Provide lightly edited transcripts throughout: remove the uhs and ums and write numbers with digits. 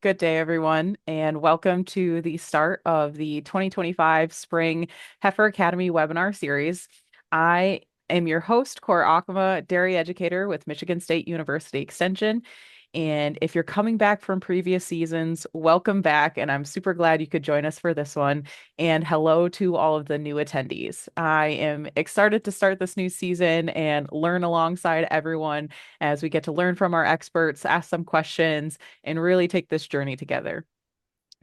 Good day, everyone, and welcome to the start of the 2025 Spring Heifer Academy webinar series. I am your host, cora-okkema, dairy educator with Michigan State University Extension. And if you're coming back from previous seasons, welcome back. And I'm super glad you could join us for this one. And hello to all of the new attendees. I am excited to start this new season and learn alongside everyone as we get to learn from our experts, ask some questions, and really take this journey together.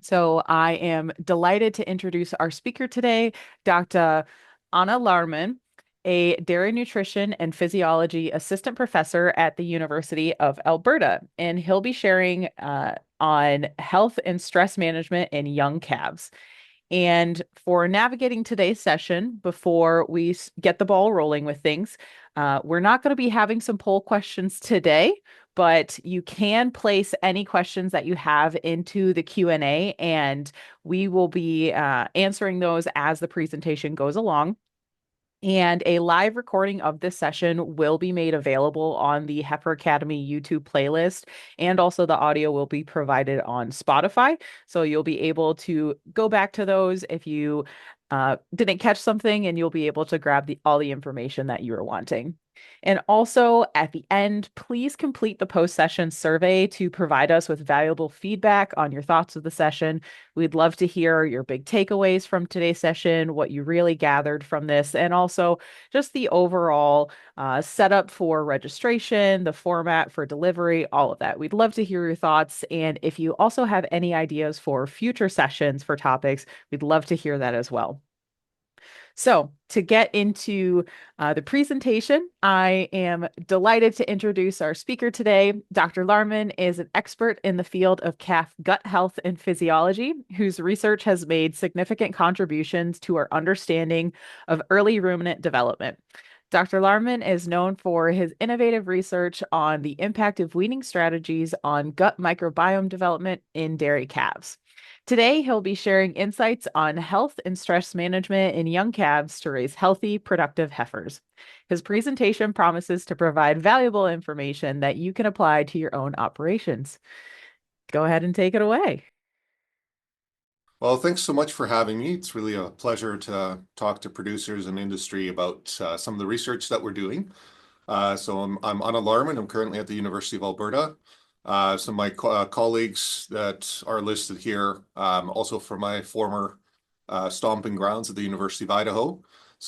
So I am delighted to introduce our speaker today, Dr. Anna Laarman, a dairy nutrition and physiology assistant professor at the University of Alberta, and he'll be sharing on health and stress management in young calves. And for navigating today's session, before we get the ball rolling with things, we're not going to be having some poll questions today, but you can place any questions that you have into the Q&A, and we will be answering those as the presentation goes along. And a live recording of this session will be made available on the Heifer Academy YouTube playlist, and also the audio will be provided on Spotify. So you'll be able to go back to those if you didn't catch something, and you'll be able to grab all the information that you were wanting. And also at the end, please complete the post-session survey to provide us with valuable feedback on your thoughts of the session. We'd love to hear your big takeaways from today's session, what you really gathered from this, and also just the overall setup for registration, the format for delivery, all of that. We'd love to hear your thoughts. And if you also have any ideas for future sessions for topics, we'd love to hear that as well. So to get into the presentation, I am delighted to introduce our speaker today. Dr. Laarman is an expert in the field of calf gut health and physiology, whose research has made significant contributions to our understanding of early ruminant development. Dr. Laarman is known for his innovative research on the impact of weaning strategies on gut microbiome development in dairy calves. Today, he'll be sharing insights on health and stress management in young calves to raise healthy, productive heifers. His presentation promises to provide valuable information that you can apply to your own operations. Go ahead and take it away. Well, thanks so much for having me. It's really a pleasure to talk to producers and industry about some of the research that we're doing. I'm Anna Laarman. I'm currently at the University of Alberta. Some of my colleagues that are listed here, also from my former stomping grounds at the University of Idaho.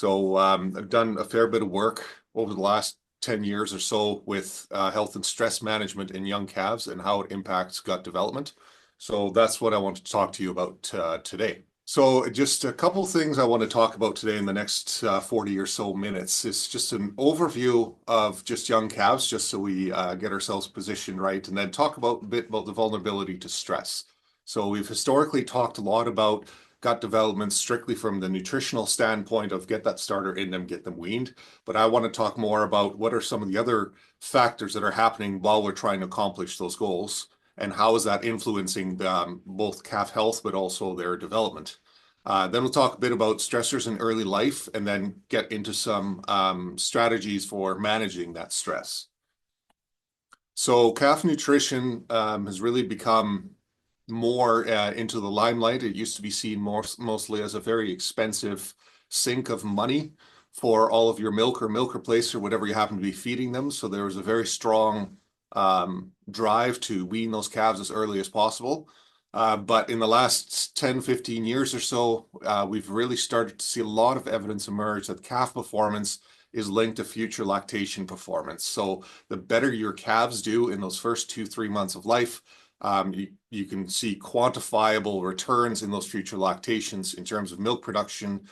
I've done a fair bit of work over the last 10 years or so with health and stress management in young calves and how it impacts gut development. So that's what I want to talk to you about today. So just a couple of things I want to talk about today in the next 40 or so minutes. It's just an overview of just young calves, just so we get ourselves positioned right, and then talk about a bit about the vulnerability to stress. So we've historically talked a lot about gut development strictly from the nutritional standpoint of get that starter in them, get them weaned. But I want to talk more about what are some of the other factors that are happening while we're trying to accomplish those goals, and how is that influencing both calf health, but also their development. Then we'll talk a bit about stressors in early life, and then get into some strategies for managing that stress. So calf nutrition has really become more into the limelight. It used to be seen mostly as a very expensive sink of money for all of your milk or milk replacer, whatever you happen to be feeding them. So there was a very strong drive to wean those calves as early as possible. But in the last 10, 15 years or so, we've really started to see a lot of evidence emerge that calf performance is linked to future lactation performance. So the better your calves do in those first 2-3 months of life, you can see quantifiable returns in those future lactations in terms of milk production,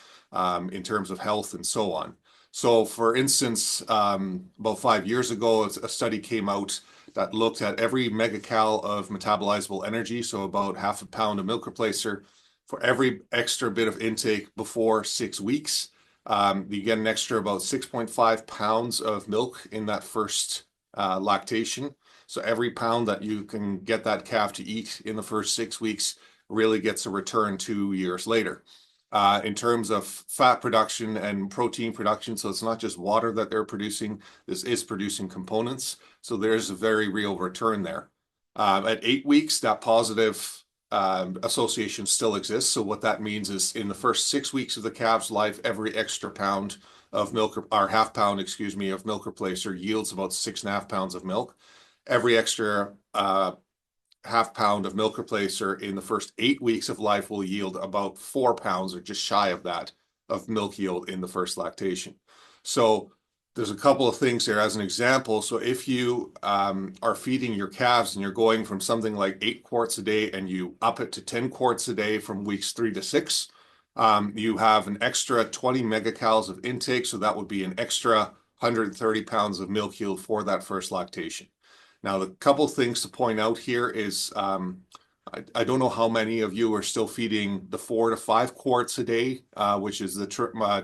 in terms of health, and so on. So for instance, about 5 years ago, a study came out that looked at every megacal of metabolizable energy, so about half a pound of milk replacer, for every extra bit of intake before 6 weeks. You get an extra about 6.5 pounds of milk in that first lactation. So every pound that you can get that calf to eat in the first 6 weeks really gets a return 2 years later. In terms of fat production and protein production, so it's not just water that they're producing, this is producing components. So there's a very real return there. At 8 weeks, that positive association still exists. So what that means is in the first 6 weeks of the calf's life, every extra pound of milk, or half pound, excuse me, of milk replacer yields about 6.5 pounds of milk. Every extra half pound of milk replacer in the first 8 weeks of life will yield about 4 pounds, or just shy of that, of milk yield in the first lactation. So there's a couple of things there as an example. So if you are feeding your calves and you're going from something like 8 quarts a day and you up it to 10 quarts a day from weeks 3 to 6, you have an extra 20 megacals of intake. So that would be an extra 130 pounds of milk yield for that first lactation. Now, the couple things to point out here is I don't know how many of you are still feeding the 4 to 5 quarts a day, which is the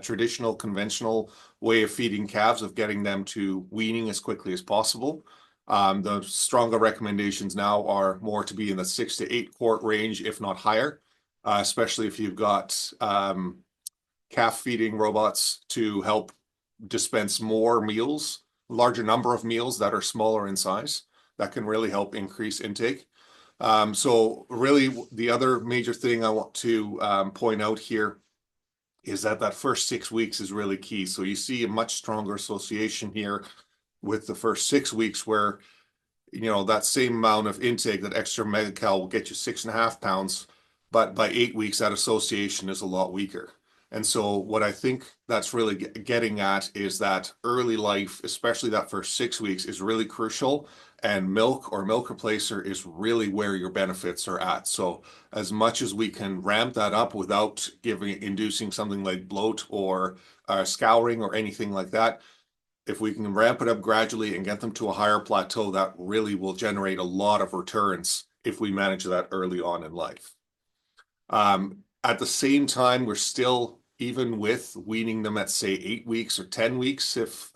traditional conventional way of feeding calves, of getting them to weaning as quickly as possible. The stronger recommendations now are more to be in the 6 to 8 quart range, if not higher, especially if you've got calf feeding robots to help dispense more meals, larger number of meals that are smaller in size. That can really help increase intake. So really, the other major thing I want to point out here is that that first 6 weeks is really key. So you see a much stronger association here with the first 6 weeks, where that same amount of intake, that extra megacal, will get you 6.5 pounds, but by 8 weeks, that association is a lot weaker. And so what I think that's really getting at is that early life, especially that first 6 weeks, is really crucial. And milk or milk replacer is really where your benefits are at. So as much as we can ramp that up without inducing something like bloat or scouring or anything like that, if we can ramp it up gradually and get them to a higher plateau, that really will generate a lot of returns if we manage that early on in life. At the same time, we're still, even with weaning them at, say, 8 weeks or 10 weeks, if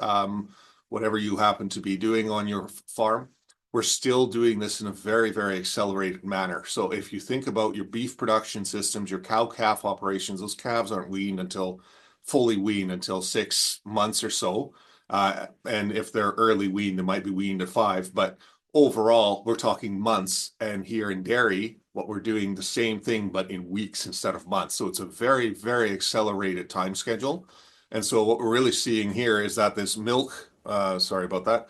whatever you happen to be doing on your farm, we're still doing this in a very, very accelerated manner. So if you think about your beef production systems, your cow-calf operations, those calves aren't fully weaned until 6 months or so. And if they're early weaned, they might be weaned at 5. But overall, we're talking months. And here in dairy, what we're doing the same thing, but in weeks instead of months. So it's a very, very accelerated time schedule. And so what we're really seeing here is that this milk, sorry about that,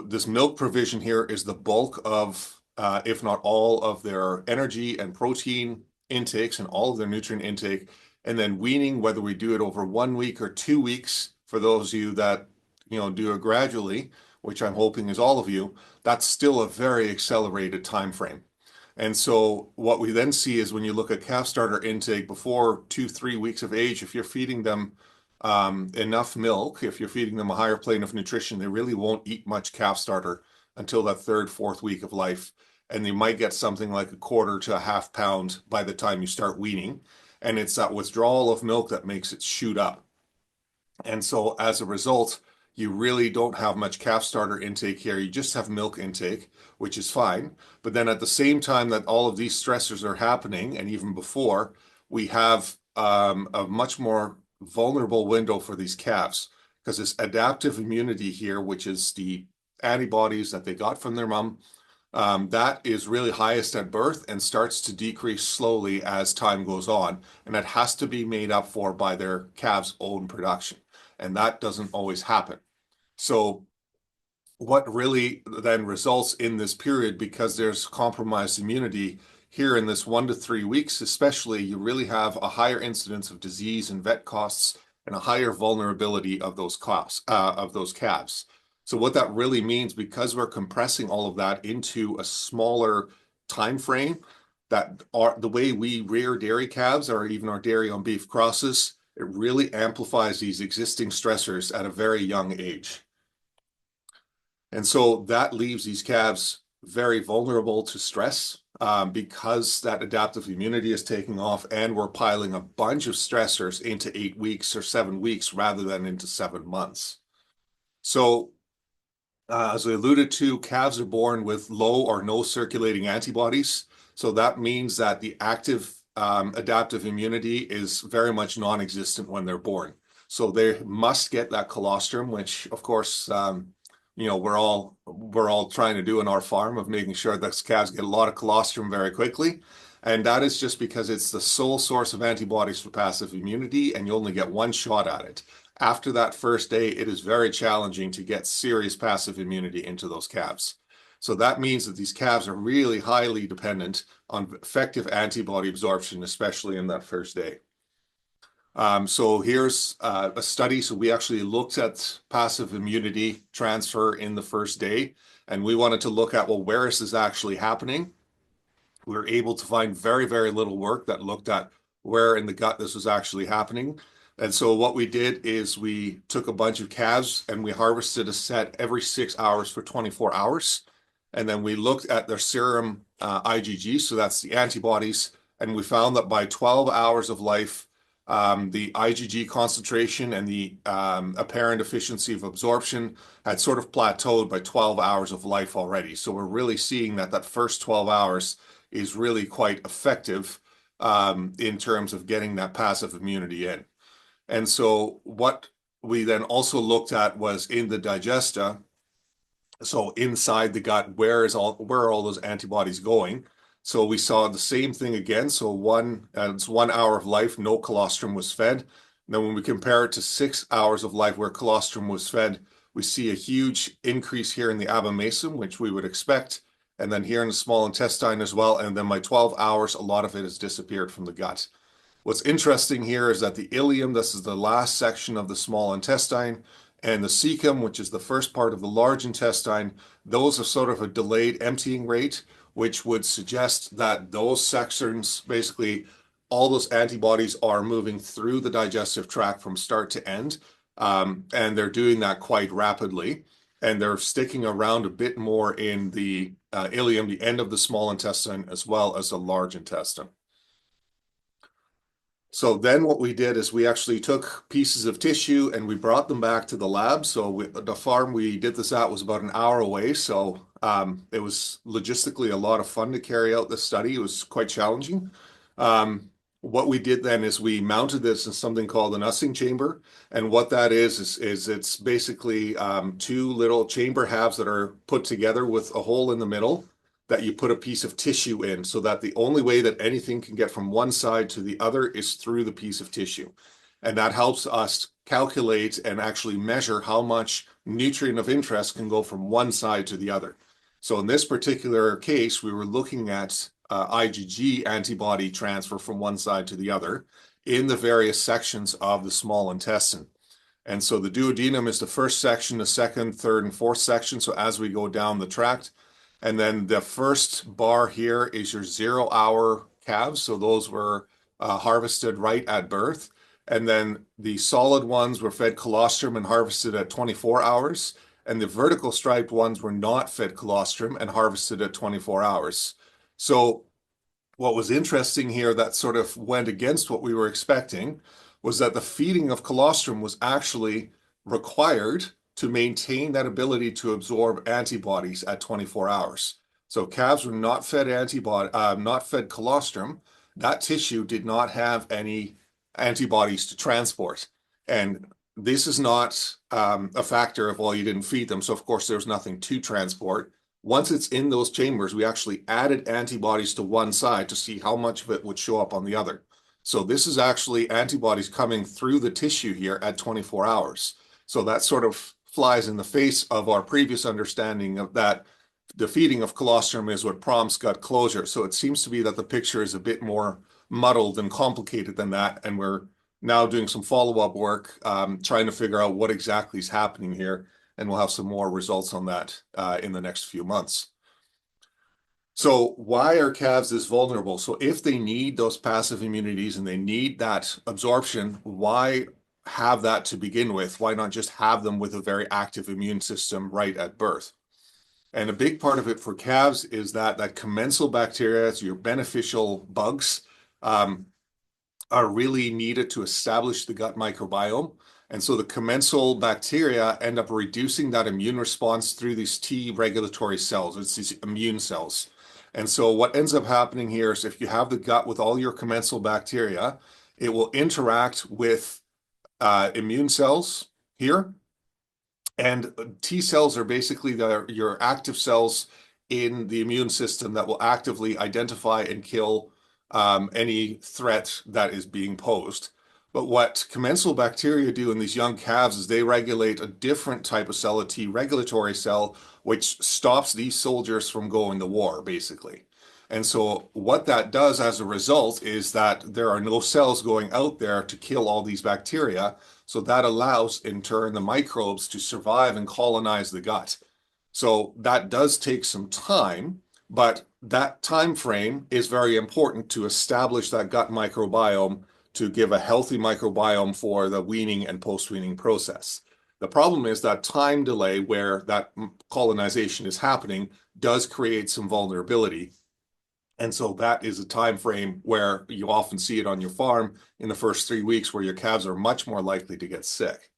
this milk provision here is the bulk of, if not all of their energy and protein intakes and all of their nutrient intake. And then weaning, whether we do it over 1 week or 2 weeks, for those of you that do it gradually, which I'm hoping is all of you, that's still a very accelerated time frame. And so what we then see is when you look at calf starter intake before 2-3 weeks of age, if you're feeding them enough milk, if you're feeding them a higher plane of nutrition, they really won't eat much calf starter until that 3rd, 4th week of life. And they might get something like 1/4 to a half pound by the time you start weaning. And it's that withdrawal of milk that makes it shoot up. And so as a result, you really don't have much calf starter intake here. You just have milk intake, which is fine. But then at the same time that all of these stressors are happening, and even before, we have a much more vulnerable window for these calves, because this adaptive immunity here, which is the antibodies that they got from their mom, that is really highest at birth and starts to decrease slowly as time goes on. And that has to be made up for by their calves' own production. And that doesn't always happen. So what really then results in this period, because there's compromised immunity here in this 1 to 3 weeks, especially, you really have a higher incidence of disease and vet costs and a higher vulnerability of those costs, of those calves. So what that really means, because we're compressing all of that into a smaller time frame, that the way we rear dairy calves, or even our dairy on beef crosses, it really amplifies these existing stressors at a very young age. And so that leaves these calves very vulnerable to stress, because that adaptive immunity is taking off, and we're piling a bunch of stressors into 8 weeks or 7 weeks rather than into 7 months. So as I alluded to, calves are born with low or no circulating antibodies. So that means that the active adaptive immunity is very much non-existent when they're born. So they must get that colostrum, which, of course, we're all trying to do in our farm of making sure that calves get a lot of colostrum very quickly. And that is just because it's the sole source of antibodies for passive immunity, and you only get one shot at it. After that first day, it is very challenging to get serious passive immunity into those calves. So that means that these calves are really highly dependent on effective antibody absorption, especially in that first day. So here's a study. So we actually looked at passive immunity transfer in the first day, and we wanted to look at, well, where is this actually happening? We were able to find very, very little work that looked at where in the gut this was actually happening. And so what we did is we took a bunch of calves and we harvested a set every 6 hours for 24 hours. And then we looked at their serum IgG, so that's the antibodies, and we found that by 12 hours of life, the IgG concentration and the apparent efficiency of absorption had sort of plateaued by 12 hours of life already. So we're really seeing that that first 12 hours is really quite effective in terms of getting that passive immunity in. And so what we then also looked at was in the digesta, so inside the gut, where are all those antibodies going? So we saw the same thing again. So it's 1 hour of life, no colostrum was fed. Then when we compare it to 6 hours of life where colostrum was fed, we see a huge increase here in the abomasum, which we would expect, and then here in the small intestine as well. And then by 12 hours, a lot of it has disappeared from the gut. What's interesting here is that the ileum, this is the last section of the small intestine, and the cecum, which is the first part of the large intestine, those are sort of a delayed emptying rate, which would suggest that those sections, basically all those antibodies are moving through the digestive tract from start to end, and they're doing that quite rapidly. And they're sticking around a bit more in the ileum, the end of the small intestine, as well as the large intestine. So then what we did is we actually took pieces of tissue and we brought them back to the lab. So the farm we did this at was about an hour away. So it was logistically a lot of fun to carry out this study. It was quite challenging. What we did then is we mounted this in something called an Ussing chamber. And what that is it's basically two little chamber halves that are put together with a hole in the middle that you put a piece of tissue in, so that the only way that anything can get from one side to the other is through the piece of tissue. And that helps us calculate and actually measure how much nutrient of interest can go from one side to the other. So in this particular case, we were looking at IgG antibody transfer from one side to the other in the various sections of the small intestine. And so the duodenum is the first section, the second, third, and fourth section. So as we go down the tract, and then the first bar here is your 0 hour calves. So those were harvested right at birth. And then the solid ones were fed colostrum and harvested at 24 hours. And the vertical striped ones were not fed colostrum and harvested at 24 hours. So what was interesting here that sort of went against what we were expecting was that the feeding of colostrum was actually required to maintain that ability to absorb antibodies at 24 hours. So calves were not fed not fed colostrum. That tissue did not have any antibodies to transport. And this is not a factor of, well, you didn't feed them. So of course there's nothing to transport. Once it's in those chambers, we actually added antibodies to one side to see how much of it would show up on the other. So this is actually antibodies coming through the tissue here at 24 hours. So that sort of flies in the face of our previous understanding of that the feeding of colostrum is what prompts gut closure. So it seems to be that the picture is a bit more muddled and complicated than that. And we're now doing some follow-up work, trying to figure out what exactly is happening here. And we'll have some more results on that in the next few months. So why are calves this vulnerable? So if they need those passive immunities and they need that absorption, why have that to begin with? Why not just have them with a very active immune system right at birth? And a big part of it for calves is that commensal bacteria, so your beneficial bugs, are really needed to establish the gut microbiome. And so the commensal bacteria end up reducing that immune response through these T regulatory cells. It's these immune cells. And so what ends up happening here is if you have the gut with all your commensal bacteria, it will interact with immune cells here. And T cells are basically your active cells in the immune system that will actively identify and kill any threat that is being posed. But what commensal bacteria do in these young calves is they regulate a different type of cell, a T regulatory cell, which stops these soldiers from going to war, basically. And so what that does as a result is that there are no cells going out there to kill all these bacteria. So that allows, in turn, the microbes to survive and colonize the gut. So that does take some time, but that time frame is very important to establish that gut microbiome to give a healthy microbiome for the weaning and post-weaning process. The problem is that time delay where that colonization is happening does create some vulnerability. And so that is a time frame where you often see it on your farm in the first 3 weeks where your calves are much more likely to get sick.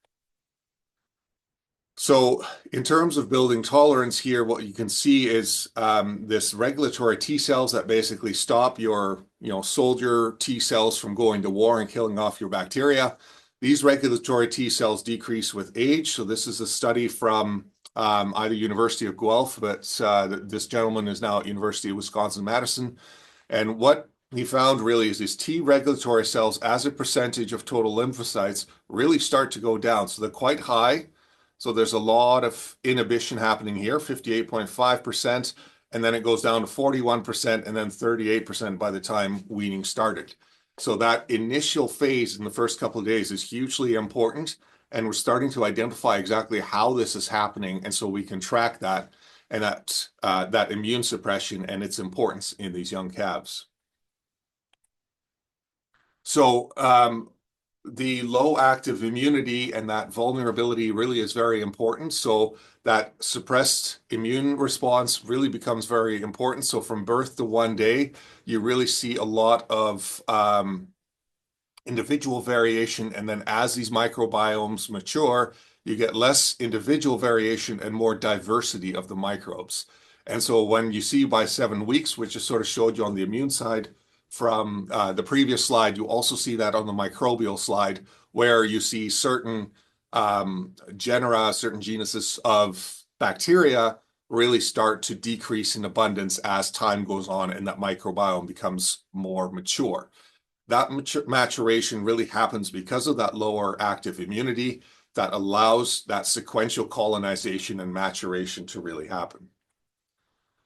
So in terms of building tolerance here, what you can see is this regulatory T cells that basically stop your, soldier T cells from going to war and killing off your bacteria. These regulatory T cells decrease with age. So this is a study from either University of Guelph, but this gentleman is now at University of Wisconsin-Madison. And what he found really is these T regulatory cells as a percentage of total lymphocytes really start to go down. So they're quite high. So there's a lot of inhibition happening here, 58.5%, and then it goes down to 41% and then 38% by the time weaning started. So that initial phase in the first couple of days is hugely important, and we're starting to identify exactly how this is happening, and so we can track that and that immune suppression and its importance in these young calves. So the low active immunity and that vulnerability really is very important. So that suppressed immune response really becomes very important. So from birth to 1 day, you really see a lot of individual variation. And then as these microbiomes mature, you get less individual variation and more diversity of the microbes. And so when you see by 7 weeks, which just sort of showed you on the immune side, from the previous slide, you also see that on the microbial slide, where you see certain genera, certain genuses of bacteria really start to decrease in abundance as time goes on and that microbiome becomes more mature. That maturation really happens because of that lower active immunity that allows that sequential colonization and maturation to really happen.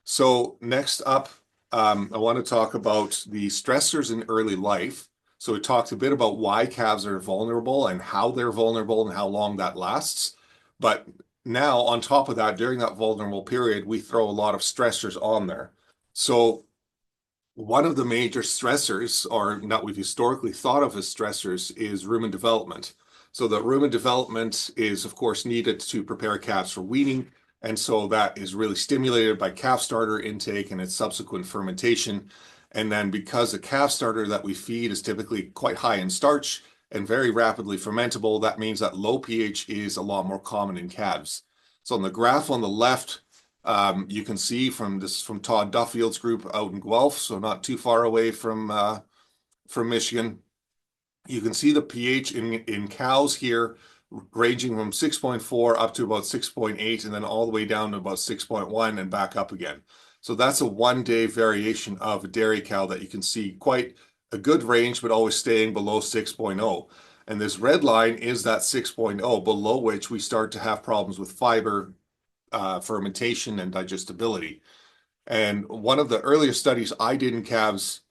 So next up, I want to talk about the stressors in early life. So we talked a bit about why calves are vulnerable and how they're vulnerable and how long that lasts. But now on top of that, during that vulnerable period, we throw a lot of stressors on there. So one of the major stressors, or that we've historically thought of as stressors, is rumen development. So the rumen development is, of course, needed to prepare calves for weaning. And so that is really stimulated by calf starter intake and its subsequent fermentation. And then because the calf starter that we feed is typically quite high in starch and very rapidly fermentable, that means that low pH is a lot more common in calves. So on the graph on the left, you can see from Todd Duffield's group out in Guelph, so not too far away from Michigan. You can see the pH in cows here ranging from 6.4 up to about 6.8 and then all the way down to about 6.1 and back up again. So that's a 1 day variation of a dairy cow that you can see quite a good range, but always staying below 6.0. And this red line is that 6.0, below which we start to have problems with fiber, fermentation, and digestibility. And one of the earliest studies I did in calves,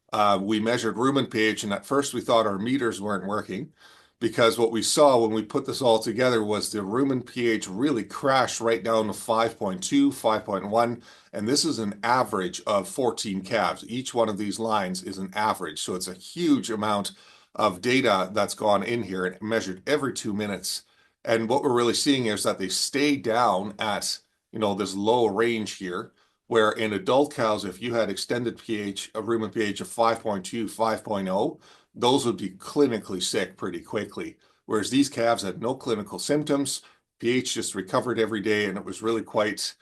we measured rumen pH, and at first we thought our meters weren't working because what we saw when we put this all together was the rumen pH really crashed right down to 5.2, 5.1, and this is an average of 14 calves. Each one of these lines is an average, so it's a huge amount of data that's gone in here and measured every 2 minutes. And what we're really seeing is that they stay down at, this low range here, where in adult cows, if you had extended pH, a rumen pH of 5.2, 5.0, those would be clinically sick pretty quickly. Whereas these calves had no clinical symptoms, pH just recovered every day, and it was really quite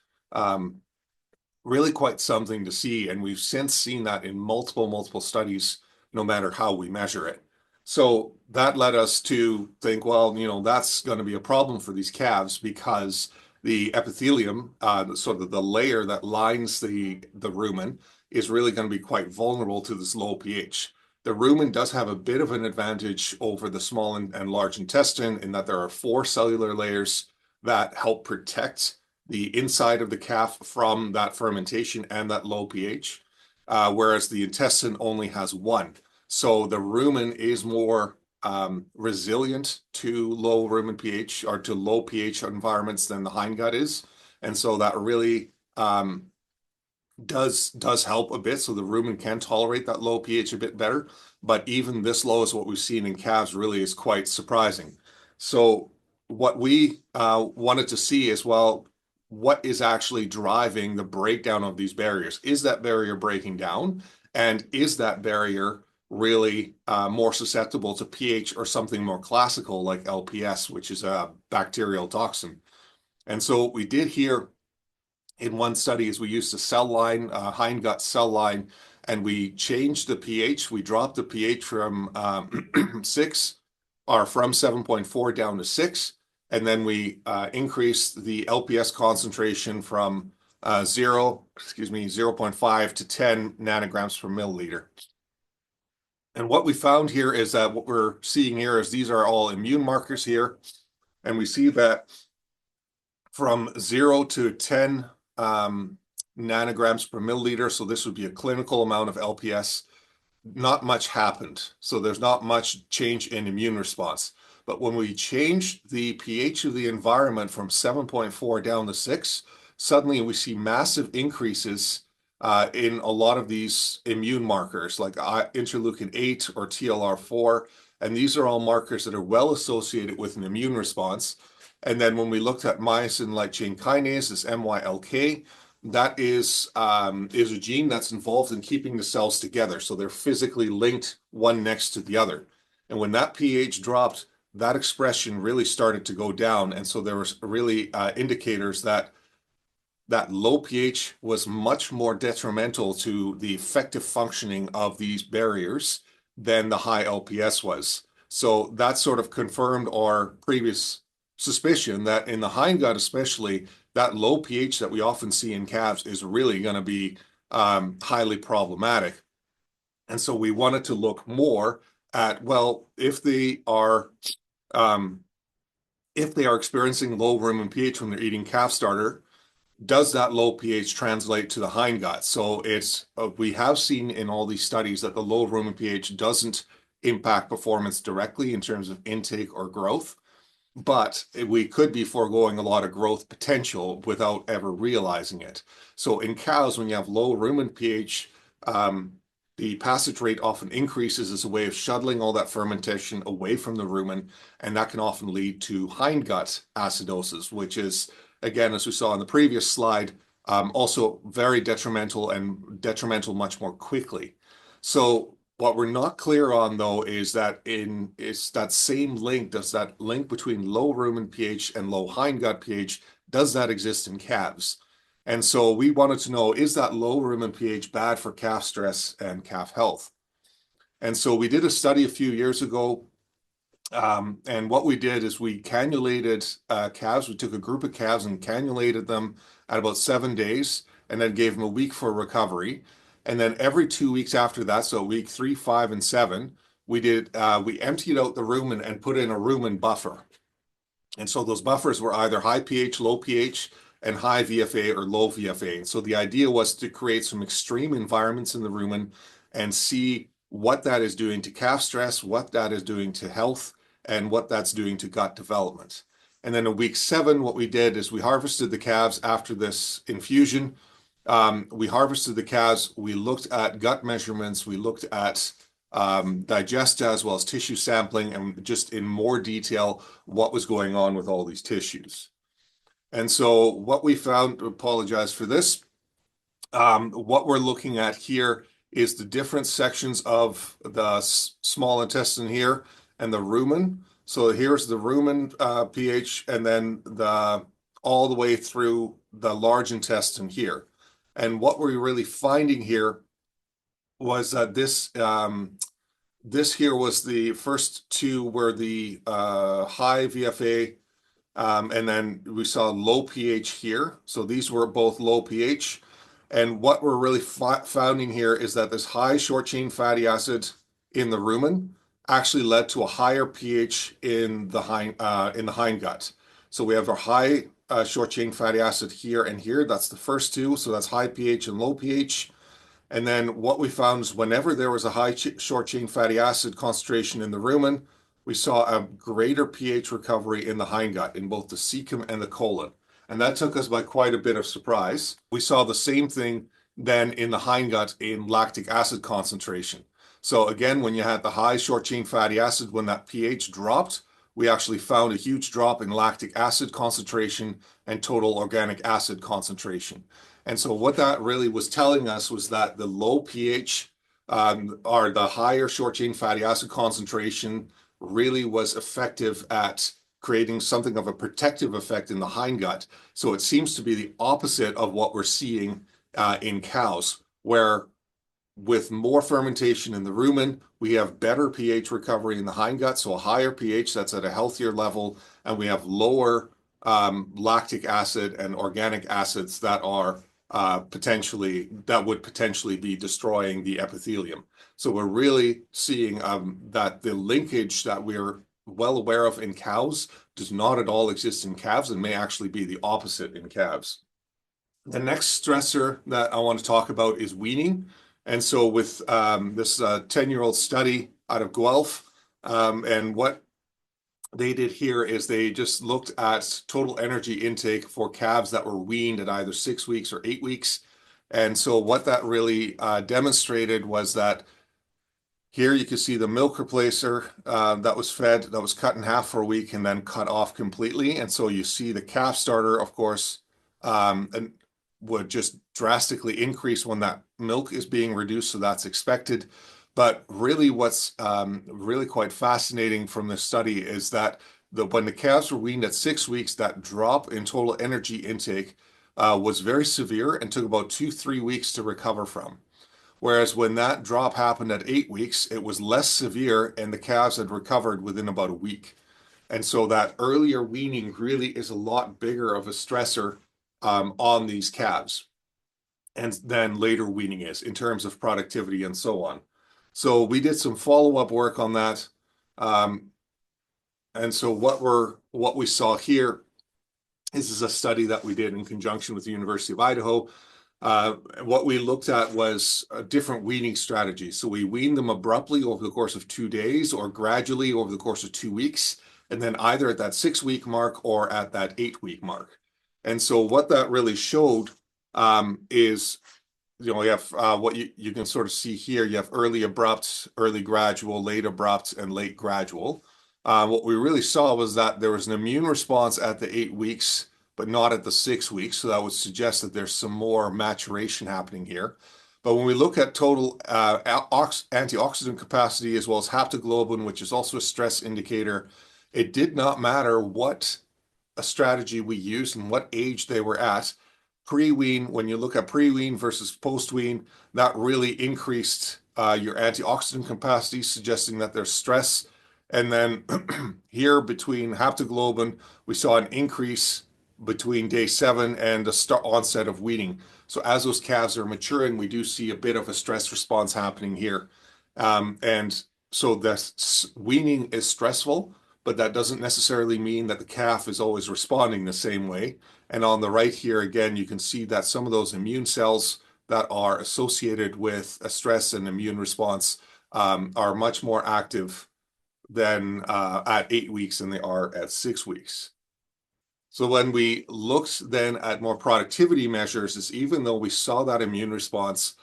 something to see. And we've since seen that in multiple studies, no matter how we measure it. So that led us to think, well, that's going to be a problem for these calves because the epithelium, sort of the layer that lines the rumen, is really going to be quite vulnerable to this low pH. The rumen does have a bit of an advantage over the small and large intestine in that there are four cellular layers that help protect the inside of the calf from that fermentation and that low pH, whereas the intestine only has one. So the rumen is more resilient to low rumen pH or to low pH environments than the hindgut is. And so that really does help a bit. So the rumen can tolerate that low pH a bit better. But even this low is what we've seen in calves really is quite surprising. So what we wanted to see is, well, what is actually driving the breakdown of these barriers? Is that barrier breaking down? And is that barrier really more susceptible to pH or something more classical like LPS, which is a bacterial toxin? And so what we did here in one study is we used a cell line, hindgut cell line, and we changed the pH. We dropped the pH from 6 or from 7.4 down to 6. And then we increased the LPS concentration from 0.5 to 10 nanograms per milliliter. And what we found here is that what we're seeing here is these are all immune markers here. And we see that from 0 to 10 nanograms per milliliter, so this would be a clinical amount of LPS, not much happened. So there's not much change in immune response. But when we changed the pH of the environment from 7.4 down to 6, suddenly we see massive increases in a lot of these immune markers like interleukin 8 or TLR4. And these are all markers that are well associated with an immune response. And then when we looked at myosin light chain kinase, this MYLK, that is a gene that's involved in keeping the cells together. So they're physically linked one next to the other. And when that pH dropped, that expression really started to go down. And so there was really indicators that low pH was much more detrimental to the effective functioning of these barriers than the high LPS was. So that sort of confirmed our previous suspicion that in the hindgut especially, that low pH that we often see in calves is really going to be highly problematic. And so we wanted to look more at, well, um, if they are experiencing low rumen pH when they're eating calf starter, does that low pH translate to the hindgut? So we have seen in all these studies that the low rumen pH doesn't impact performance directly in terms of intake or growth, but we could be foregoing a lot of growth potential without ever realizing it. So in cows, when you have low rumen pH, the passage rate often increases as a way of shuttling all that fermentation away from the rumen, and that can often lead to hindgut acidosis, which is, again, as we saw in the previous slide, also very detrimental and detrimental much more quickly. So what we're not clear on, though, is that same link, does that link between low rumen pH and low hindgut pH, does that exist in calves? And so we wanted to know, is that low rumen pH bad for calf stress and calf health? And so we did a study a few years ago, and what we did is we cannulated calves. We took a group of calves and cannulated them at about 7 days, and then gave them a week for recovery. And then every 2 weeks after that, so week 3, 5, and 7, we emptied out the rumen and put in a rumen buffer. And so those buffers were either high pH, low pH, and high VFA or low VFA. And so the idea was to create some extreme environments in the rumen and see what that is doing to calf stress, what that is doing to health, and what that's doing to gut development. And then in week 7, what we did is we harvested the calves after this infusion. We harvested the calves. We looked at gut measurements. We looked at digesta as well as tissue sampling, and just in more detail what was going on with all these tissues. And so what we found, apologize for this, what we're looking at here is the different sections of the small intestine here and the rumen. So here's the rumen pH, and then all the way through the large intestine here. And what we're really finding here was that this here was the first two were the high VFA, and then we saw low pH here. So these were both low pH. And what we're really finding here is that this high short chain fatty acid in the rumen actually led to a higher pH in the hindgut. So we have a high short chain fatty acid here and here. That's the first two. So that's high pH and low pH. And then what we found is whenever there was a high short chain fatty acid concentration in the rumen, we saw a greater pH recovery in the hindgut, in both the cecum and the colon. And that took us by quite a bit of surprise. We saw the same thing then in the hindgut in lactic acid concentration. So again, when you had the high short chain fatty acid, when that pH dropped, we actually found a huge drop in lactic acid concentration and total organic acid concentration. And so what that really was telling us was that the low pH or the higher short chain fatty acid concentration really was effective at creating something of a protective effect in the hindgut. So it seems to be the opposite of what we're seeing in cows, where with more fermentation in the rumen, we have better pH recovery in the hindgut, so a higher pH that's at a healthier level, and we have lower lactic acid and organic acids that are that would potentially be destroying the epithelium. So we're really seeing that the linkage that we're well aware of in cows does not at all exist in calves and may actually be the opposite in calves. The next stressor that I want to talk about is weaning. And so with this 10-year-old study out of Guelph, and what they did here is they just looked at total energy intake for calves that were weaned at either 6 weeks or 8 weeks. And so what that really demonstrated was that here you can see the milk replacer that was fed, that was cut in half for a week and then cut off completely. And so you see the calf starter, of course, and would just drastically increase when that milk is being reduced. So that's expected. But really what's really quite fascinating from this study is that when the calves were weaned at 6 weeks, that drop in total energy intake was very severe and took about 2-3 weeks to recover from. Whereas when that drop happened at 8 weeks, it was less severe and the calves had recovered within about a week. And so that earlier weaning really is a lot bigger of a stressor on these calves and then later weaning is in terms of productivity and so on. So we did some follow-up work on that. And so what we saw here is a study that we did in conjunction with the University of Idaho. What we looked at was a different weaning strategy. So we weaned them abruptly over the course of 2 days or gradually over the course of 2 weeks, and then either at that 6 week mark or at that 8 week mark. And so what that really showed is, you have what you can sort of see here. You have early abrupt, early gradual, late abrupt, and late gradual. What we really saw was that there was an immune response at the 8 weeks, but not at the 6 weeks. So that would suggest that there's some more maturation happening here. But when we look at total antioxidant capacity as well as haptoglobin, which is also a stress indicator, it did not matter what a strategy we used and what age they were at. Pre-wean, when you look at pre-wean versus post-wean, that really increased your antioxidant capacity, suggesting that there's stress. And then here between haptoglobin, we saw an increase between day 7 and the onset of weaning. So as those calves are maturing, we do see a bit of a stress response happening here. And so the weaning is stressful, but that doesn't necessarily mean that the calf is always responding the same way. And on the right here, again, you can see that some of those immune cells that are associated with a stress and immune response are much more active than at 8 weeks than they are at 6 weeks. So when we looked then at more productivity measures, is even though we saw that immune response,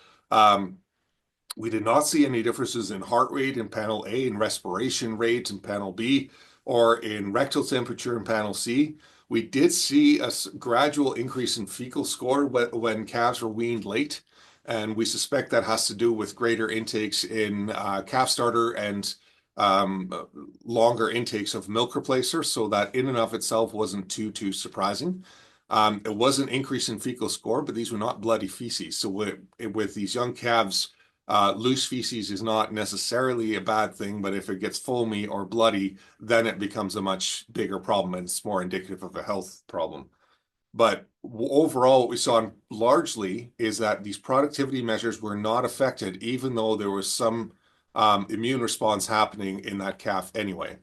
we did not see any differences in heart rate in panel A, in respiration rate in panel B, or in rectal temperature in panel C. We did see a gradual increase in fecal score when calves were weaned late, and we suspect that has to do with greater intakes in calf starter and longer intakes of milk replacer, so that in and of itself wasn't too surprising. It was an increase in fecal score, but these were not bloody feces. So with these young calves, Loose feces is not necessarily a bad thing, but if it gets foamy or bloody, then it becomes a much bigger problem and it's more indicative of a health problem. But overall, what we saw largely is that these productivity measures were not affected, even though there was some immune response happening in that calf anyway.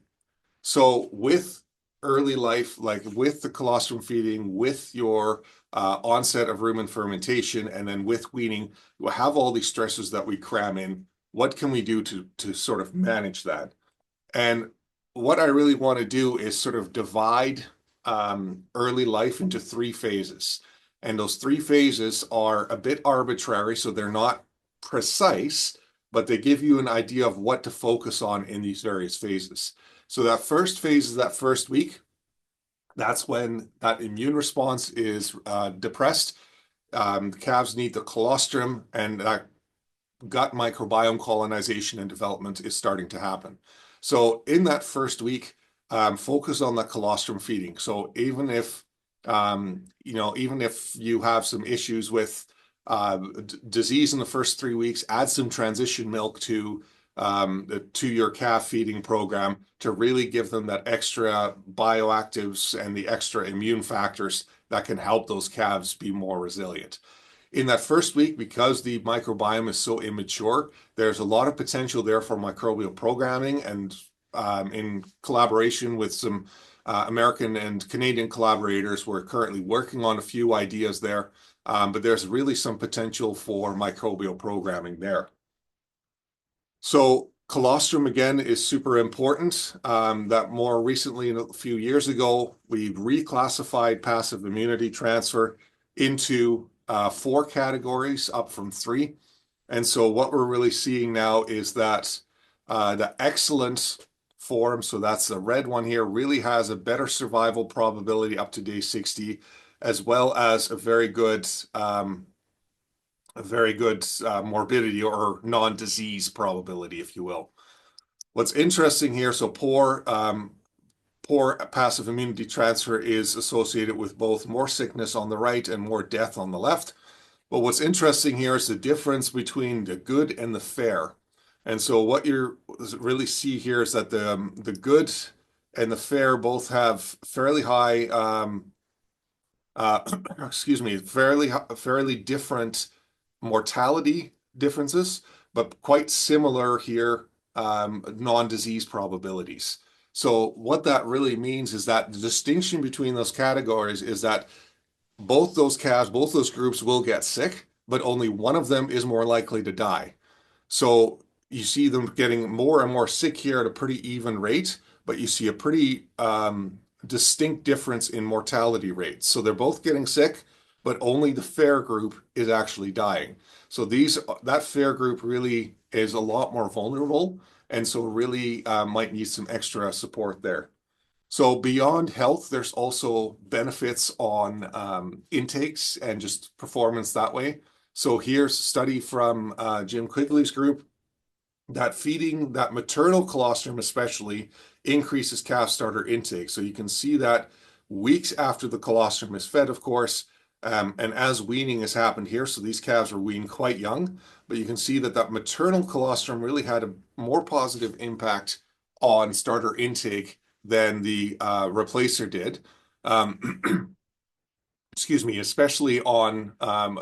So with early life, like with the colostrum feeding, with your onset of rumen fermentation, and then with weaning, we'll have all these stresses that we cram in. What can we do to sort of manage that? And what I really want to do is sort of divide early life into three phases. And those three phases are a bit arbitrary, so they're not precise, but they give you an idea of what to focus on in these various phases. So that first phase is that first week. That's when that immune response is depressed. The calves need the colostrum, and that gut microbiome colonization and development is starting to happen. So in that first week, focus on the colostrum feeding. So even if even if you have some issues with disease in the first 3 weeks, add some transition milk to your calf feeding program to really give them that extra bioactives and the extra immune factors that can help those calves be more resilient. In that first week, because the microbiome is so immature, there's a lot of potential there for microbial programming, and in collaboration with some American and Canadian collaborators, we're currently working on a few ideas there, but there's really some potential for microbial programming there. So colostrum, again, is super important. That more recently, a few years ago, we reclassified passive immunity transfer into 4 categories, up from 3. And so what we're really seeing now is that the excellent form, so that's the red one here, really has a better survival probability up to day 60, as well as a very good morbidity or non-disease probability, if you will. What's interesting here, so poor passive immunity transfer is associated with both more sickness on the right and more death on the left. But what's interesting here is the difference between the good and the fair. And so what you really see here is that the good and the fair both have fairly high, fairly different mortality differences, but quite similar here, non-disease probabilities. So what that really means is that the distinction between those categories is that both those calves, both those groups will get sick, but only one of them is more likely to die. So you see them getting more and more sick here at a pretty even rate, but you see a pretty distinct difference in mortality rates. So they're both getting sick, but only the fair group is actually dying. So that fair group really is a lot more vulnerable, and so really might need some extra support there. So beyond health, there's also benefits on intakes and just performance that way. So here's a study from Jim Quigley's group that feeding that maternal colostrum especially increases calf starter intake. So you can see that weeks after the colostrum is fed, of course, and as weaning has happened here, so these calves are weaned quite young, but you can see that maternal colostrum really had a more positive impact on starter intake than the replacer did. Excuse me, especially on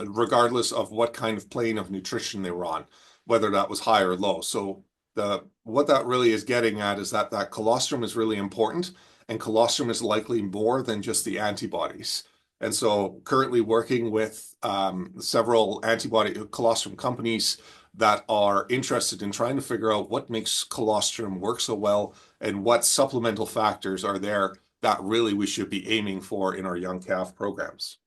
regardless of what kind of plane of nutrition they were on, whether that was high or low. So what that really is getting at is that colostrum is really important, and colostrum is likely more than just the antibodies. And so currently working with several antibody colostrum companies that are interested in trying to figure out what makes colostrum work so well and what supplemental factors are there that really we should be aiming for in our young calf programs.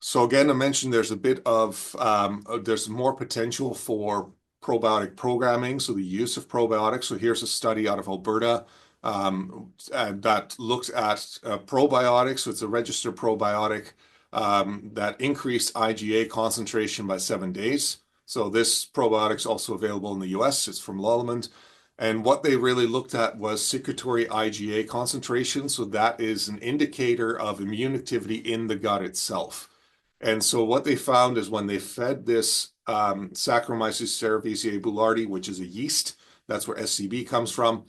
So again, I mentioned there's there's more potential for probiotic programming, so the use of probiotics. So here's a study out of Alberta that looks at probiotics. So it's a registered probiotic that increased IgA concentration by 7 days. So this probiotic is also available in the US. It's from Laarman. And what they really looked at was secretory IgA concentration. So that is an indicator of immune activity in the gut itself. And so what they found is when they fed this Saccharomyces cerevisiae boulardii, which is a yeast. That's where SCB comes from.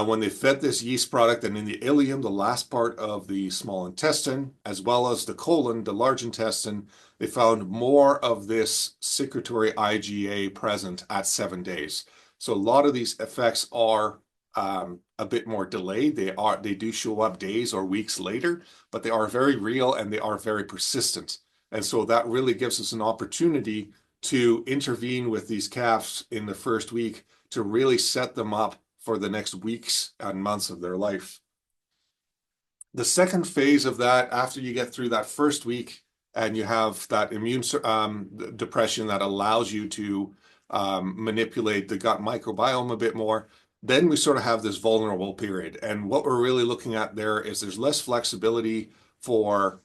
When they fed this yeast product, and in the ileum, the last part of the small intestine, as well as the colon, the large intestine, they found more of this secretory IgA present at 7 days. So a lot of these effects are a bit more delayed. They do show up days or weeks later, but they are very real and they are very persistent. And so that really gives us an opportunity to intervene with these calves in the first week to really set them up for the next weeks and months of their life. The second phase of that, after you get through that first week and you have that immune depression that allows you to manipulate the gut microbiome a bit more, then we sort of have this vulnerable period. And what we're really looking at there is there's less flexibility for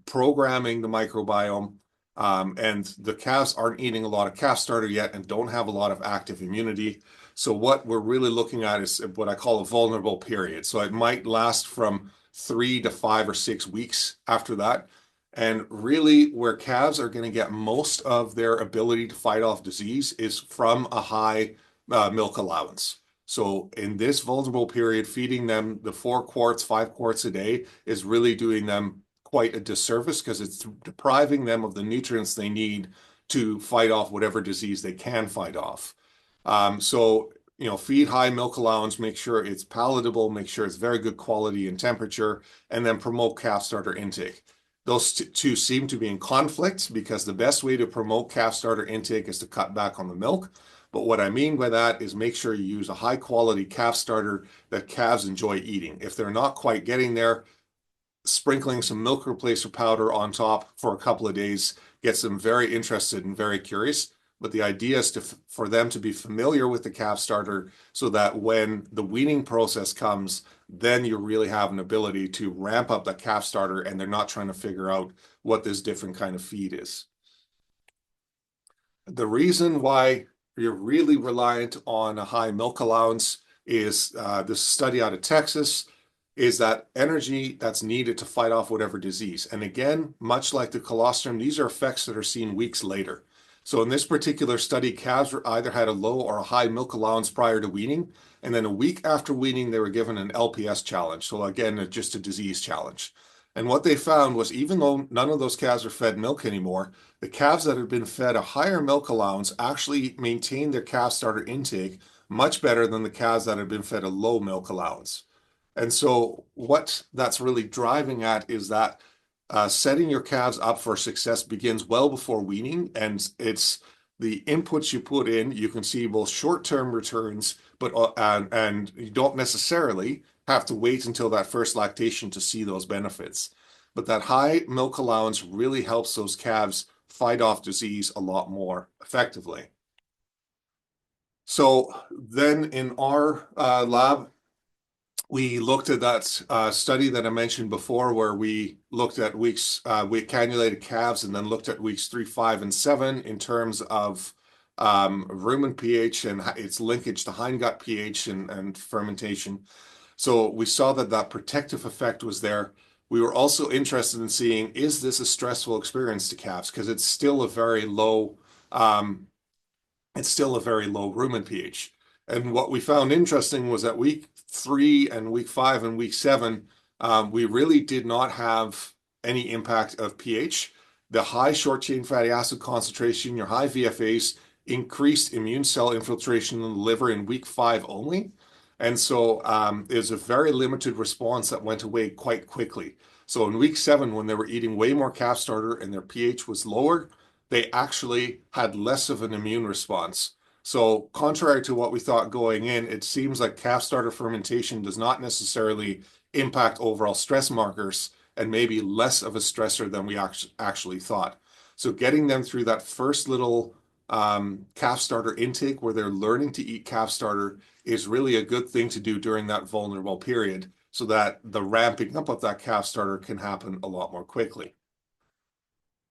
programming the microbiome. And the calves aren't eating a lot of calf starter yet and don't have a lot of active immunity. So what we're really looking at is what I call a vulnerable period. So it might last from 3 to 5 or 6 weeks after that. And really, where calves are going to get most of their ability to fight off disease is from a high milk allowance. So in this vulnerable period, feeding them the 4 quarts, 5 quarts a day is really doing them quite a disservice because it's depriving them of the nutrients they need to fight off whatever disease they can fight off. So, feed high milk allowance, make sure it's palatable, make sure it's very good quality and temperature, and then promote calf starter intake. Those two seem to be in conflict because the best way to promote calf starter intake is to cut back on the milk. But what I mean by that is make sure you use a high quality calf starter that calves enjoy eating. If they're not quite getting there, sprinkling some milk replacer powder on top for a couple of days gets them very interested and very curious. But the idea is for them to be familiar with the calf starter so that when the weaning process comes, then you really have an ability to ramp up that calf starter and they're not trying to figure out what this different kind of feed is. The reason why you're really reliant on a high milk allowance is this study out of Texas is that energy that's needed to fight off whatever disease. And again, much like the colostrum, these are effects that are seen weeks later. So in this particular study, calves either had a low or a high milk allowance prior to weaning, and then a week after weaning, they were given an LPS challenge. So again, just a disease challenge. And what they found was even though none of those calves are fed milk anymore, the calves that had been fed a higher milk allowance actually maintained their calf starter intake much better than the calves that had been fed a low milk allowance. And so what that's really driving at is that setting your calves up for success begins well before weaning, and it's the inputs you put in. You can see both short-term returns, but and you don't necessarily have to wait until that first lactation to see those benefits. But that high milk allowance really helps those calves fight off disease a lot more effectively. So then in our lab, we looked at that study that I mentioned before, where we looked at we cannulated calves and then looked at weeks 3, 5, and 7 in terms of rumen pH and its linkage to hindgut pH and fermentation. So we saw that that protective effect was there. We were also interested in seeing, is this a stressful experience to calves? Because it's still a very low rumen pH. And what we found interesting was that week 3 and week 5 and week 7, we really did not have any impact of pH. The high short chain fatty acid concentration, your high VFAs, increased immune cell infiltration in the liver in week 5 only. And so there's a very limited response that went away quite quickly. So in week 7, when they were eating way more calf starter and their pH was lower, they actually had less of an immune response. So contrary to what we thought going in, it seems like calf starter fermentation does not necessarily impact overall stress markers and maybe less of a stressor than we actually thought. So getting them through that first little calf starter intake where they're learning to eat calf starter is really a good thing to do during that vulnerable period so that the ramping up of that calf starter can happen a lot more quickly.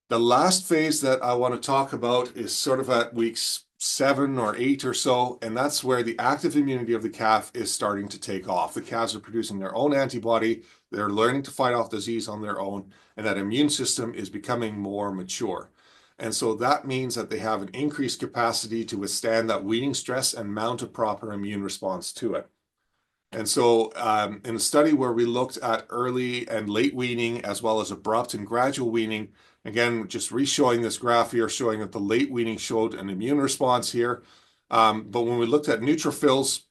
The last phase that I want to talk about is sort of at weeks 7 or 8 or so, and that's where the active immunity of the calf is starting to take off. The calves are producing their own antibody, they're learning to fight off disease on their own, and that immune system is becoming more mature. And so that means that they have an increased capacity to withstand that weaning stress and mount a proper immune response to it. And so, in a study where we looked at early and late weaning, as well as abrupt and gradual weaning, again, just re-showing this graph here, showing that the late weaning showed an immune response here. But when we looked at neutrophils,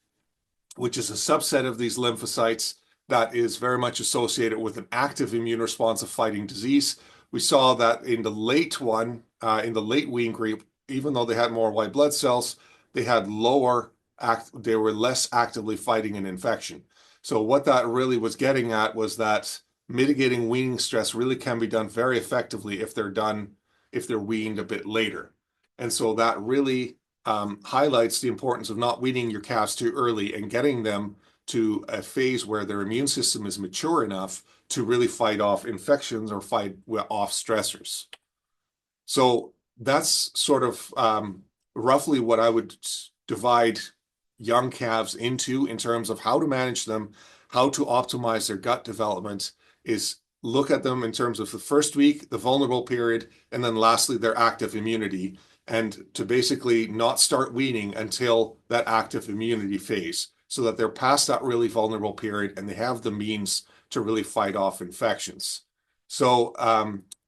which is a subset of these lymphocytes that is very much associated with an active immune response of fighting disease, we saw that in the late wean group, even though they had more white blood cells, they had they were less actively fighting an infection. So what that really was getting at was that mitigating weaning stress really can be done very effectively if they're weaned a bit later. And so that really highlights the importance of not weaning your calves too early and getting them to a phase where their immune system is mature enough to really fight off infections or fight off stressors. So that's sort of roughly what I would divide young calves into in terms of how to manage them, how to optimize their gut development, is look at them in terms of the first week, the vulnerable period, and then lastly, their active immunity, and to basically not start weaning until that active immunity phase so that they're past that really vulnerable period and they have the means to really fight off infections. So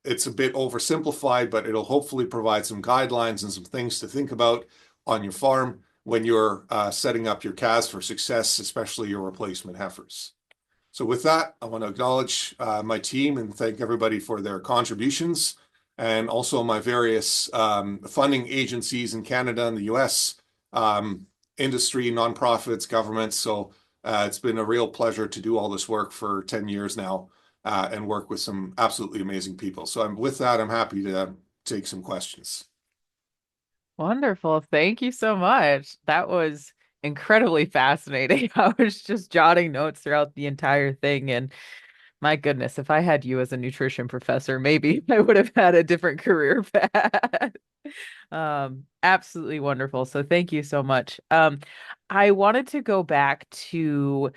it's a bit oversimplified, but it'll hopefully provide some guidelines and some things to think about on your farm when you're setting up your calves for success, especially your replacement heifers. So with that, I want to acknowledge my team and thank everybody for their contributions, and also my various funding agencies in Canada and the US, industry, nonprofits, governments. So it's been a real pleasure to do all this work for 10 years now and work with some absolutely amazing people. So with that, I'm happy to take some questions. Wonderful. Thank you so much. That was incredibly fascinating. I was just jotting notes throughout the entire thing. And my goodness, if I had you as a nutrition professor, maybe I would have had a different career path. Absolutely wonderful. So thank you so much. I wanted to go back to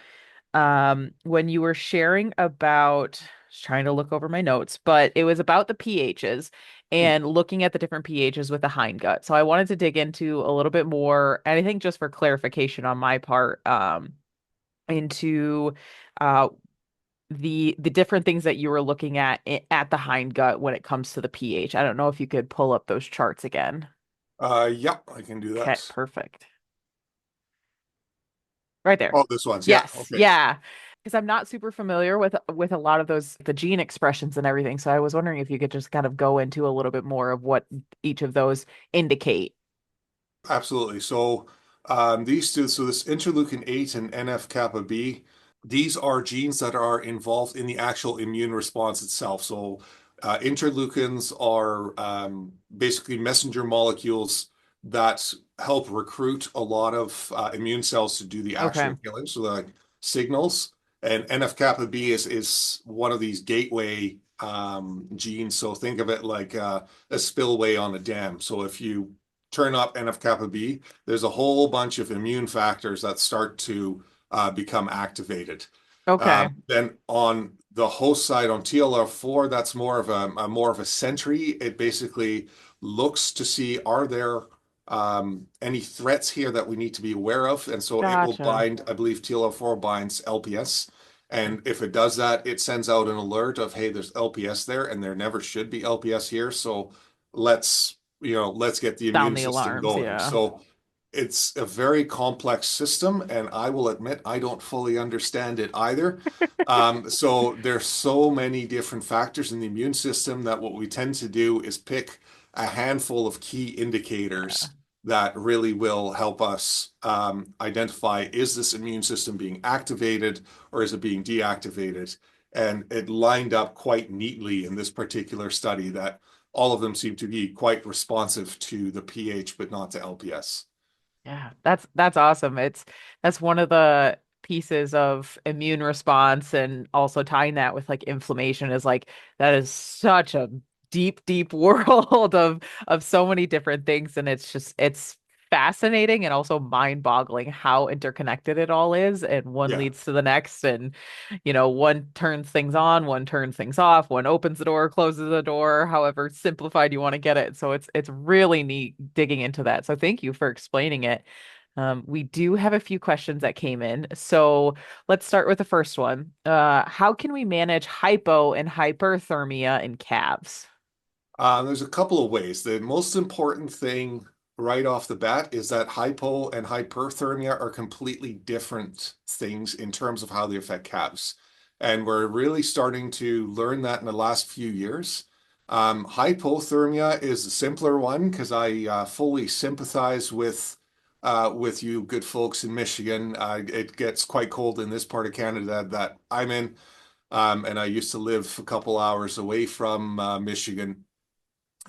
when you were sharing about, just trying to look over my notes, but it was about the pHs and looking at the different pHs with the hindgut. So I wanted to dig into a little bit more, and I think just for clarification on my part, into uh the different things that you were looking at the hindgut when it comes to the pH. I don't know if you could pull up those charts again. Yeah, I can do Okay, that. perfect. Right there. Oh, this one's, yeah, Yes, okay. yeah. Because I'm not super familiar with a lot of those the gene expressions and everything. So I was wondering if you could just kind of go into a little bit more of what each of those indicate. Absolutely. So these two, so this interleukin 8 and NF-kappa B, these are genes that are involved in the actual immune response itself. So interleukins are basically messenger molecules that help recruit a lot of immune cells to do the Okay. actual killing. So they're like signals. And NF-kappa B is one of these gateway genes. So think of it like a spillway on a dam. So if you turn up NF-kappa B, there's a whole bunch of immune factors that start to become activated. Okay. Then on the host side, on TLR4, that's more of a sentry. It basically looks to see, are there any threats here that we need to be aware of? And so it will Gotcha. bind, I believe TLR4 binds LPS. And if it does that, it sends out an alert of, hey, there's LPS there, and there never should be LPS here. So let's let's get the Sound immune the system alarms, going. yeah. So it's a very complex system, and I will admit I don't fully understand it either. So there's so many different factors in the immune system that what we tend to do is pick a handful of key Yeah. indicators that really will help us identify, is this immune system being activated or is it being deactivated? And it lined up quite neatly in this particular study that all of them seem to be quite responsive to the pH, but not to LPS. Yeah, that's awesome. That's one of the pieces of immune response and also tying that with like inflammation is like that is such a deep, deep world of so many different things. And it's fascinating and also mind-boggling how interconnected it all is, and one Yeah. leads to the next, and one turns things on, one turns things off, one opens the door, closes the door, however simplified you want to get it. So it's really neat digging into that. So thank you for explaining it. We do have a few questions that came in. So let's start with the first one. How can we manage hypo and hyperthermia in calves? There's a couple of ways. The most important thing right off the bat is that hypo and hyperthermia are completely different things in terms of how they affect calves. And we're really starting to learn that in the last few years. Hypothermia is the simpler one because I fully sympathize with you good folks in Michigan. It gets quite cold in this part of Canada that I'm in. And I used to live a couple hours away from Michigan.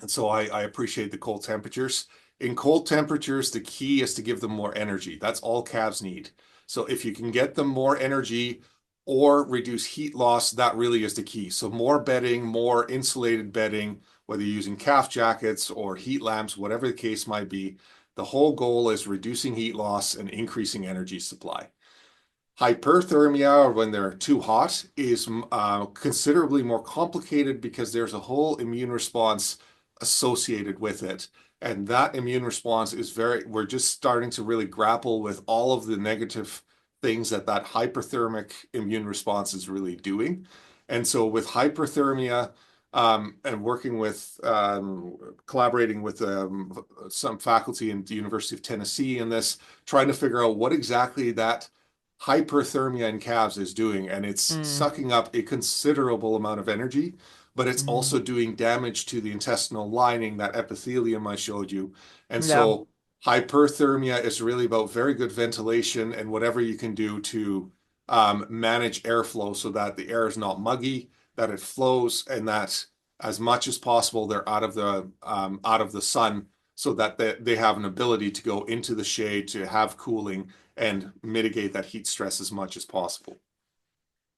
And so I appreciate the cold temperatures. In cold temperatures, the key is to give them more energy. That's all calves need. So if you can get them more energy or reduce heat loss, that really is the key. So more bedding, more insulated bedding, whether you're using calf jackets or heat lamps, whatever the case might be, the whole goal is reducing heat loss and increasing energy supply. Hyperthermia, or when they're too hot, is considerably more complicated because there's a whole immune response associated with it. And that immune response is we're just starting to really grapple with all of the negative things that hyperthermic immune response is really doing. And so with hyperthermia, and working with collaborating with some faculty in the University of Tennessee in this, trying to figure out what exactly that hyperthermia in calves is doing, and it's Mm, sucking up a considerable amount of energy, but it's mm, also doing damage to the intestinal lining, that epithelium I showed you. And yeah. so hyperthermia is really about very good ventilation and whatever you can do to manage airflow so that the air is not muggy, that it flows, and that as much as possible they're out of the sun so that they have an ability to go into the shade to have cooling and mitigate that heat stress as much as possible.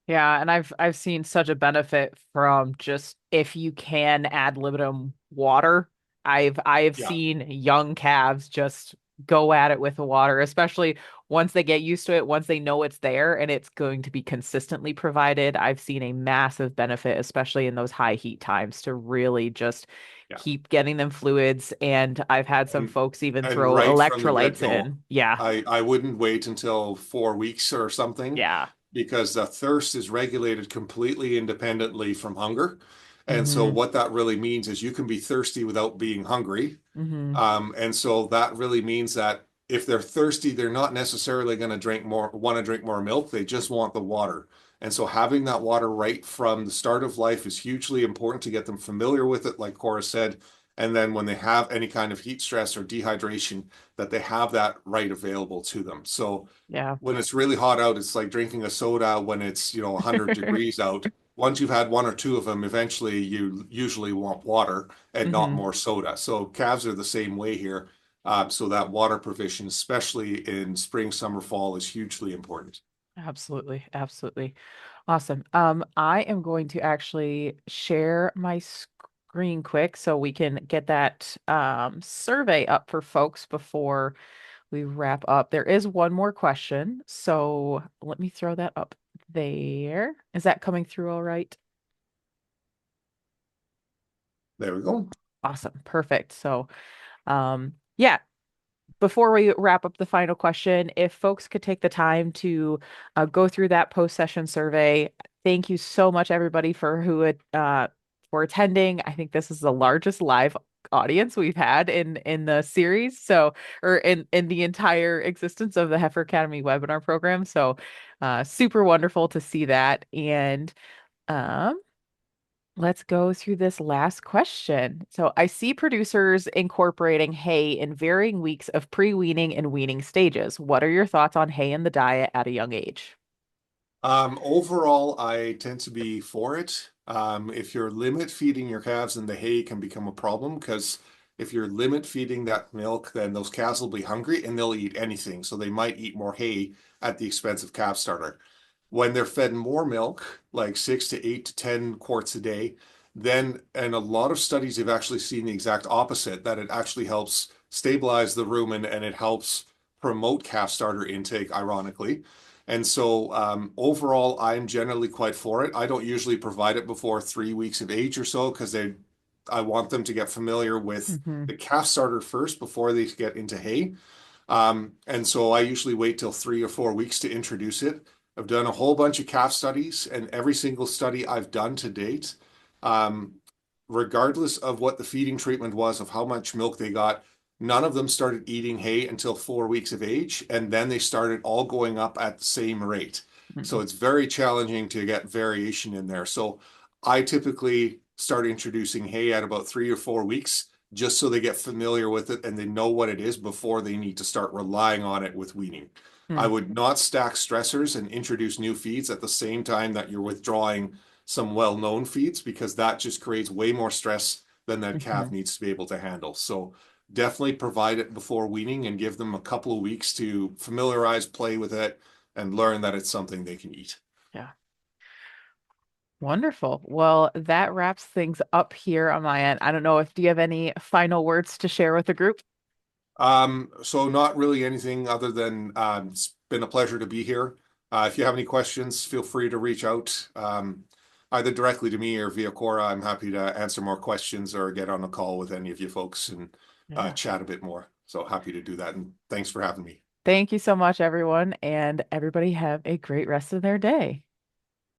Yeah, and I've seen such a benefit from just if you can ad libitum water. I have Yeah. seen young calves just go at it with the water, especially once they get used to it, once they know it's there and it's going to be consistently provided. I've seen a massive benefit, especially in those high heat times, to really just Yeah. keep getting them fluids. And I've had some And folks even and throw right from the electrolytes get-go, in. Yeah. I wouldn't wait until 4 weeks or something Yeah. because the thirst is regulated completely independently from hunger. And so Mm-hmm. what that really means is you can be thirsty without being hungry. Mm-hmm. And so that really means that if they're thirsty, they're not necessarily going to want to drink more milk. They just want the water. And so having that water right from the start of life is hugely important to get them familiar with it, like Cora said. And then when they have any kind of heat stress or dehydration, that they have that right available to them. So Yeah. when it's really hot out, it's like drinking a soda when it's, 100 degrees out. Once you've had one or two of them, eventually you usually want water and not Mm-hmm. more soda. So calves are the same way here. So that water provision, especially in spring, summer, fall, is hugely important. Absolutely. Absolutely. Awesome. I am going to actually share my screen quick so we can get that survey up for folks before we wrap up. There is one more question, so let me throw that up there. Is that coming through all right? There we go. Awesome. Perfect. So, yeah, before we wrap up the final question, if folks could take the time to go through that post-session survey, thank you so much, everybody, for attending. I think this is the largest live audience we've had in the series, so or in the entire existence of the Heifer Academy webinar program. So, super wonderful to see that. And um, let's go through this last question. So I see producers incorporating hay in varying weeks of pre-weaning and weaning stages. What are your thoughts on hay in the diet at a young age? Overall, I tend to be for it. If you're limit feeding your calves, then the hay can become a problem because if you're limit feeding that milk, then those calves will be hungry and they'll eat anything. So they might eat more hay at the expense of calf starter. When they're fed more milk, like 6 to 8 to 10 quarts a day, then, and a lot of studies have actually seen the exact opposite, that it actually helps stabilize the rumen, and it helps promote calf starter intake, ironically. And so overall, I'm generally quite for it. I don't usually provide it before 3 weeks of age or so because I want them to get familiar with Hmm. the calf starter first before they get into hay. And so I usually wait till 3 or 4 weeks to introduce it. I've done a whole bunch of calf studies, and every single study I've done to date, um, regardless of what the feeding treatment was, of how much milk they got, none of them started eating hay until 4 weeks of age, and then they started all going up at the same rate. So it's very challenging to get variation in there. So I typically start introducing hay at about 3 or 4 weeks just so they get familiar with it and they know what it is before they need to start relying on it with weaning. I Hmm. would not stack stressors and introduce new feeds at the same time that you're withdrawing some well-known feeds because that just creates way more stress than that calf Hmm. needs to be able to handle. So definitely provide it before weaning and give them a couple of weeks to familiarize, play with it, and learn that it's something they can eat. Yeah. Wonderful. Well, that wraps things up here on my end. I don't know if do you have any final words to share with the group? So not really anything other than it's been a pleasure to be here. If you have any questions, feel free to reach out either directly to me or via Cora. I'm happy to answer more questions or get on a call with any of you folks and Yeah. chat a bit more. So happy to do that. And thanks for having me. Thank you so much, everyone, and everybody have a great rest of their day.